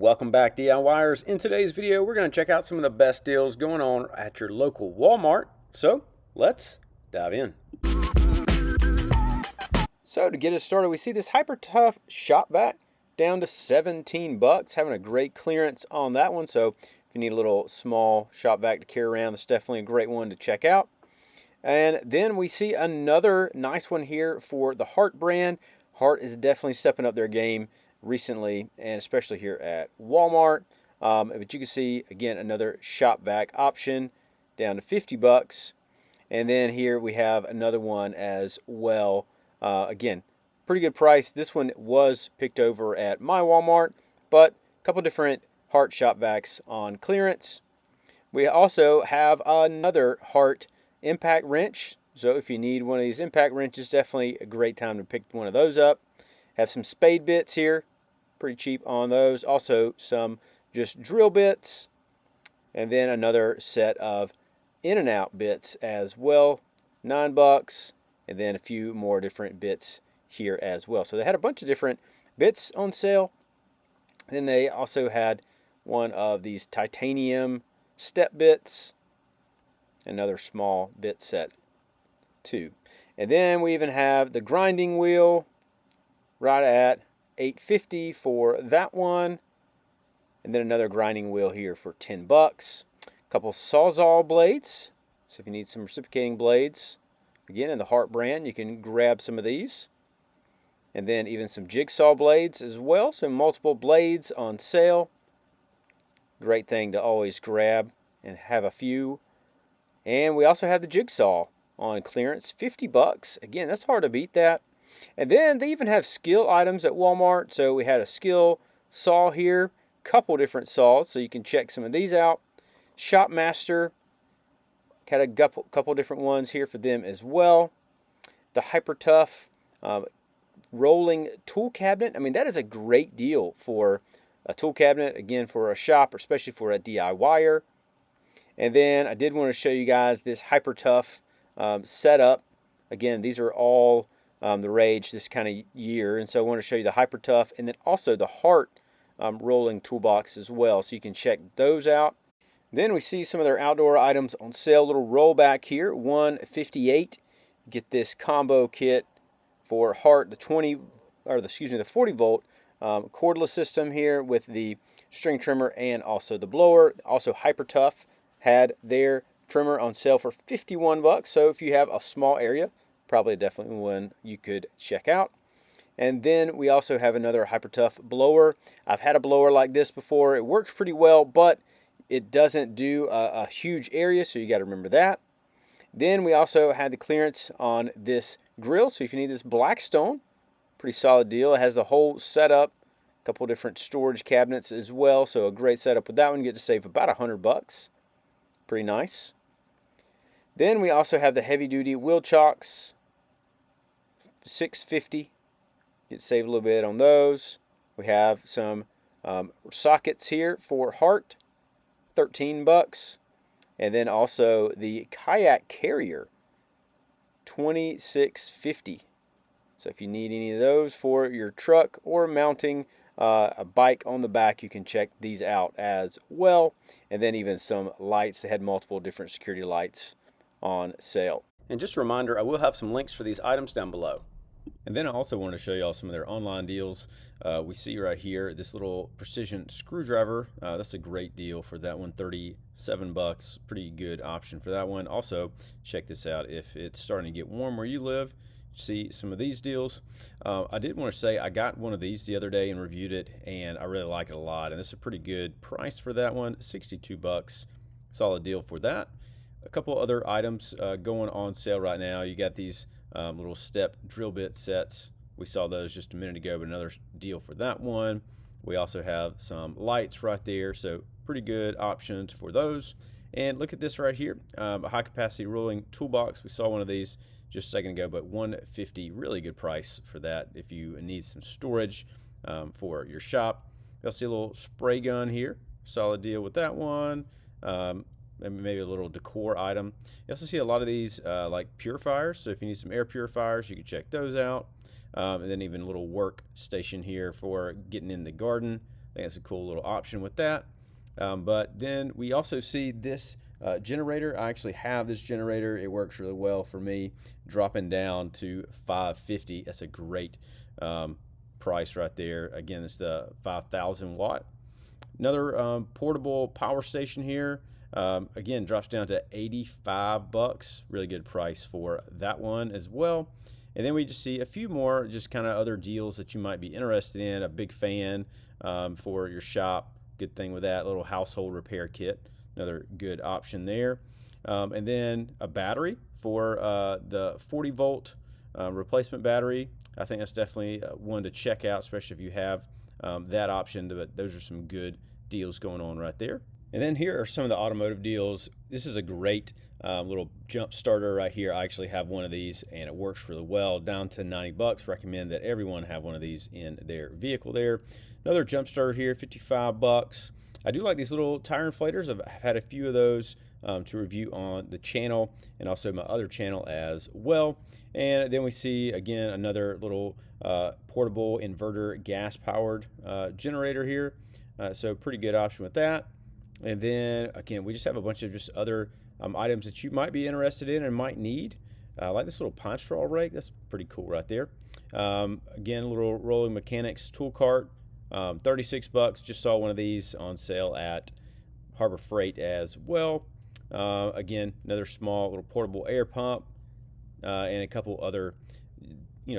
Welcome back, DIYers. In today's video, we're going to check out some of the best deals going on at your local Walmart. So let's dive in. So to get us started, we see this Hyper Tough shop vac down to 17 bucks, having a great clearance on that one. So if you need a little small shop vac to carry around, that's definitely a great one to check out. And then we see another nice one here for the HART brand. HART is definitely stepping up their game recently, and especially here at Walmart. But you can see again another shop vac option down to 50 bucks. And then here we have another one as well. Again, pretty good price. This one was picked over at my Walmart, but a couple different HART shop vacs on clearance. We also have another HART impact wrench. So if you need one of these impact wrenches, definitely a great time to pick one of those up. Have some spade bits here, pretty cheap on those. Also some just drill bits, and then another set of in and out bits as well, 9 bucks, and then a few more different bits here as well. So they had a bunch of different bits on sale. Then they also had one of these titanium step bits, another small bit set too. And then we even have the grinding wheel right at $8.50 for that one. And then another grinding wheel here for 10 bucks. A couple Sawzall blades. So if you need some reciprocating blades, again in the HART brand, you can grab some of these. And then even some jigsaw blades as well. So multiple blades on sale. Great thing to always grab and have a few. And we also have the jigsaw on clearance, 50 bucks. Again, that's hard to beat that. And then they even have SKIL items at Walmart. So we had a SKIL saw here, couple different saws, so you can check some of these out. Shopmaster had a couple different ones here for them as well. The Hyper Tough rolling tool cabinet. I mean, that is a great deal for a tool cabinet, again, for a shop, or especially for a DIYer. And then I did want to show you guys this Hyper Tough setup. Again, these are all the rage this kind of year, and so I want to show you the Hyper Tough and then also the HART rolling toolbox as well, so you can check those out. Then we see some of their outdoor items on sale. Little rollback here, $158. Get this combo kit for HART, the 40 volt cordless system here with the string trimmer and also the blower. Also Hyper Tough had their trimmer on sale for 51 bucks. So if you have a small area, probably definitely one you could check out. And then we also have another Hyper Tough blower. I've had a blower like this before. It works pretty well, but it doesn't do a huge area, so you got to remember that. Then we also had the clearance on this grill. So if you need this Blackstone, pretty solid deal. It has the whole setup, a couple different storage cabinets as well. So a great setup with that one. You get to save about 100 bucks. Pretty nice. Then we also have the heavy duty wheel chocks, $6.50. Get to save a little bit on those. We have some sockets here for HART, 13 bucks. And then also the kayak carrier, $26.50. So if you need any of those for your truck or mounting a bike on the back, you can check these out as well. And then even some lights. They had multiple different security lights on sale. And just a reminder, I will have some links for these items down below. And then I also want to show y'all some of their online deals. We see right here this little precision screwdriver. That's a great deal for that one, 37 bucks. Pretty good option for that one. Also, check this out. If it's starting to get warm where you live, see some of these deals. I did want to say I got one of these the other day and reviewed it, and I really like it a lot. And this is a pretty good price for that one, 62 bucks. Solid deal for that. A couple other items going on sale right now. You got these little step drill bit sets. We saw those just a minute ago, but another deal for that one. We also have some lights right there, so pretty good options for those. And look at this right here, a high capacity rolling toolbox. We saw one of these just a second ago, but $150, really good price for that if you need some storage for your shop. You'll see a little spray gun here, solid deal with that one. And maybe a little decor item. You also see a lot of these like purifiers, so if you need some air purifiers, you can check those out. And then even a little work station here for getting in the garden. think that's a cool little option with that. But then we also see this generator. I actually have this generator. It works really well for me, dropping down to $550. That's a great price right there. Again, it's the 5,000 watt. Another portable power station here. Again, drops down to 85 bucks. Really good price for that one as well. And then we just see a few more just kind of other deals that you might be interested in. A big fan for your shop. Good thing with that. Little household repair kit. Another good option there. And then a battery for the 40 volt replacement battery. I think that's definitely one to check out, especially if you have that option. But those are some good deals going on right there. And then here are some of the automotive deals. This is a great little jump starter right here. I actually have one of these and it works really well. Down to 90 bucks. Recommend that everyone have one of these in their vehicle there. Another jump starter here, 55 bucks. I do like these little tire inflators. I've had a few of those to review on the channel and also my other channel as well. And then we see again another little portable inverter gas powered generator here. So pretty good option with that. And then again, we just have a bunch of just other items that you might be interested in and might need. Like this little pine straw rake. That's pretty cool right there. Again, a little rolling mechanics tool cart. 36 bucks. Just saw one of these on sale at Harbor Freight as well. Again, another small little portable air pump and a couple other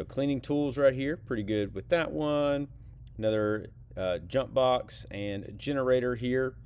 cleaning tools right here. Pretty good with that one. Another jump box and generator here.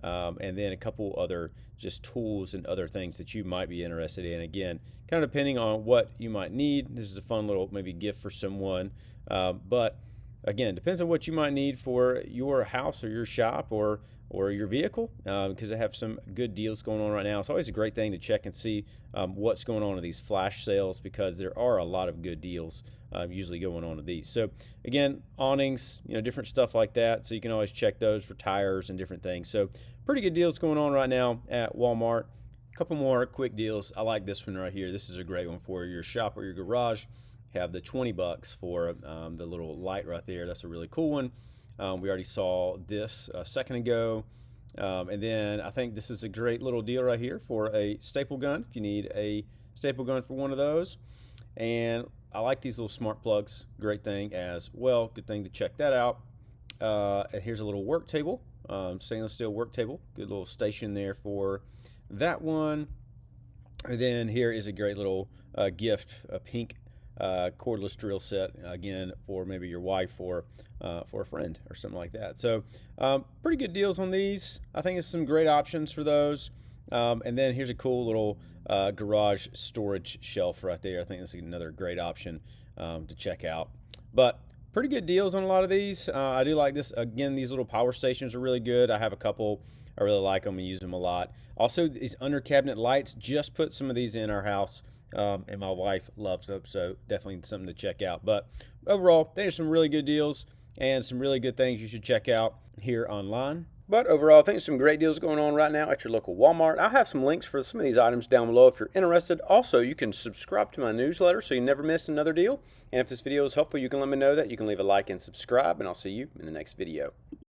And then a couple other just tools and other things that you might be interested in. Again, kind of depending on what you might need. This is a fun little maybe gift for someone. But again, depends on what you might need for your house or your shop or your vehicle, because I have some good deals going on right now. It's always a great thing to check and see what's going on in these flash sales, because there are a lot of good deals usually going on with these. So again, awnings, different stuff like that. So you can always check those for tires and different things. So pretty good deals going on right now at Walmart. A couple more quick deals. I like this one right here. This is a great one for your shop or your garage. Have the 20 bucks for the little light right there. That's a really cool one. We already saw this a second ago. And then I think this is a great little deal right here for a staple gun, if you need a staple gun for one of those. And I like these little smart plugs. Great thing as well. Good thing to check that out. And here's a little work table, stainless steel work table. Good little station there for that one. And then here is a great little gift, a pink cordless drill set, again for maybe your wife or for a friend or something like that. So pretty good deals on these. I think it's some great options for those. And then here's a cool little garage storage shelf right there. I think this is another great option to check out. But pretty good deals on a lot of these. I do like this. Again, these little power stations are really good. I have a couple. I really like them and use them a lot. Also, these under cabinet lights, just put some of these in our house. And my wife loves them, so definitely something to check out. But overall, there's some really good deals and some really good things you should check out here online. But overall, I think there's some great deals going on right now at your local Walmart. I'll have some links for some of these items down below if you're interested. Also, you can subscribe to my newsletter so you never miss another deal. And if this video is helpful, you can let me know that. You can leave a like and subscribe, and I'll see you in the next video.